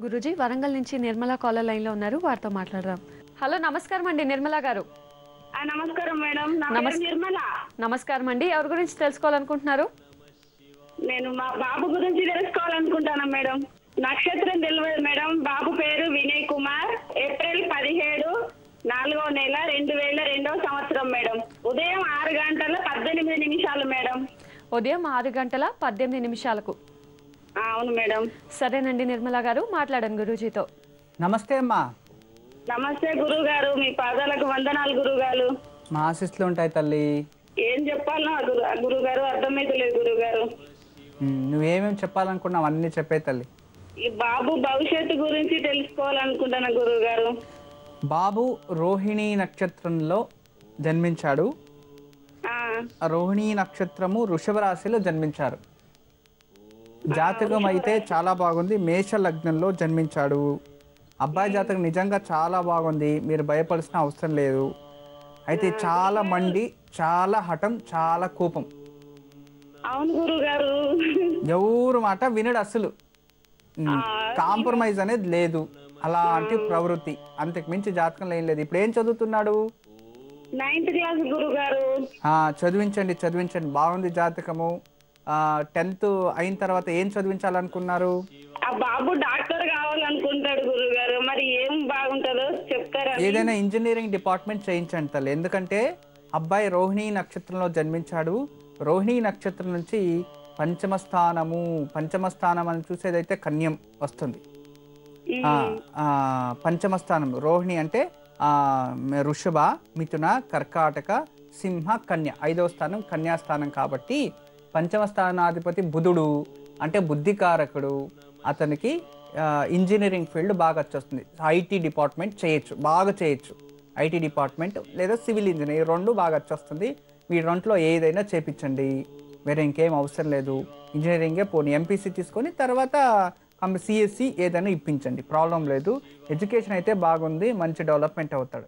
గురూజీ వరంగల్ నుంచి Nirmala caller line లో ఉన్నారు, వారితో మాట్లాడదాం. హలో, నమస్కారం అండి నిర్మల గారు. నమస్కారం మేడం. నిర్మల. నమస్కారం అండి. ఎవరి గురించి తెలుసుకోవాలనుకుంటున్నారు? నేను మా బాబు గురించి తెలుసుకోవాలనుకుంటాను మేడం. నక్షత్రం తెలియదు మేడం. బాబు పేరు వినయ్ కుమార్. ఏప్రిల్ 17, 4వ నెల 2002వ సంవత్సరం మేడం. ఉదయం 6:18 మేడం. ఉదయం 6:18 అవును మేడం. సరేనండి నిర్మల గారు, మాట్లాడండి గురూజీతో. నమస్తే అమ్మా. నమస్తే గురువు గారు, మీ పాదాలకు వందనాలు గురువు గారు. మా ఆశీస్సులు ఉంటాయి తల్లి. ఏం చెప్పాలనో గురువు గారు అర్థమైతలేదు గురువు గారు. నువ్వేమేమి చెప్పాలనుకున్నావు అన్నీ చెప్పే తల్లి. ఈ బాబు భవిష్యత్తు గురించి తెలుసుకోవాలనుకుంటున్నా గురువు గారు. బాబు రోహిణి నక్షత్రంలో జన్మించాడు. రోహిణి నక్షత్రము వృషభ రాశిలో జన్మించారు. జాతకం అయితే చాలా బాగుంది. మేష లగ్నంలో జన్మించాడు. అబ్బాయి జాతకం నిజంగా చాలా బాగుంది, మీరు భయపడాల్సిన అవసరం లేదు. అయితే చాలా మండి, చాలా హఠం, చాలా కోపం. అవును గురువు గారు. ఎవరు మాట వినడు అసలు. కాంప్రమైజ్ అనేది లేదు. అలాంటి ప్రవృత్తి, అంతకు మించి జాతకంలో ఏం లేదు. ఇప్పుడు ఏం చదువుతున్నాడు? 9th క్లాస్ గురువు గారు. చదివించండి బాగుంది జాతకము. 10th అయిన తర్వాత ఏం చదివించాలనుకున్నారు? ఆ బాబు డాక్టర్ కావాలనుకుంటాడు గురువు గారు. మరి ఏం బాగుంటుందో చెప్తారా? ఏదైనా ఇంజనీరింగ్ డిపార్ట్మెంట్ చేయించండి తల్లి. ఎందుకంటే అబ్బాయి రోహిణి నక్షత్రంలో జన్మించాడు. రోహిణి నక్షత్రం నుంచి పంచమ స్థానం అని చూసేదైతే కన్యం వస్తుంది. పంచమ స్థానం రోహిణి అంటే వృషభ, మిథున, కర్కాటక, సింహ, కన్య. 5వ స్థానం కన్యాస్థానం కాబట్టి పంచమ స్థానాధిపతి బుధుడు అంటే బుద్ధికారకుడు. అతనికి ఇంజనీరింగ్ ఫీల్డ్ బాగా వచ్చేస్తుంది. ఐటీ డిపార్ట్మెంట్ బాగా చేయొచ్చు. ఐటీ డిపార్ట్మెంట్ లేదా సివిల్ ఇంజనీర్ 2 బాగా వచ్చేస్తుంది. మీ 2లో ఏదైనా చేపించండి, వేరే ఇంకేం అవసరం లేదు. ఇంజనీరింగే పోనీ ఎంపీసీ తీసుకొని తర్వాత సిఎస్సి ఏదైనా ఇప్పించండి, ప్రాబ్లం లేదు. ఎడ్యుకేషన్ అయితే బాగుంది, మంచి డెవలప్మెంట్ అవుతాడు.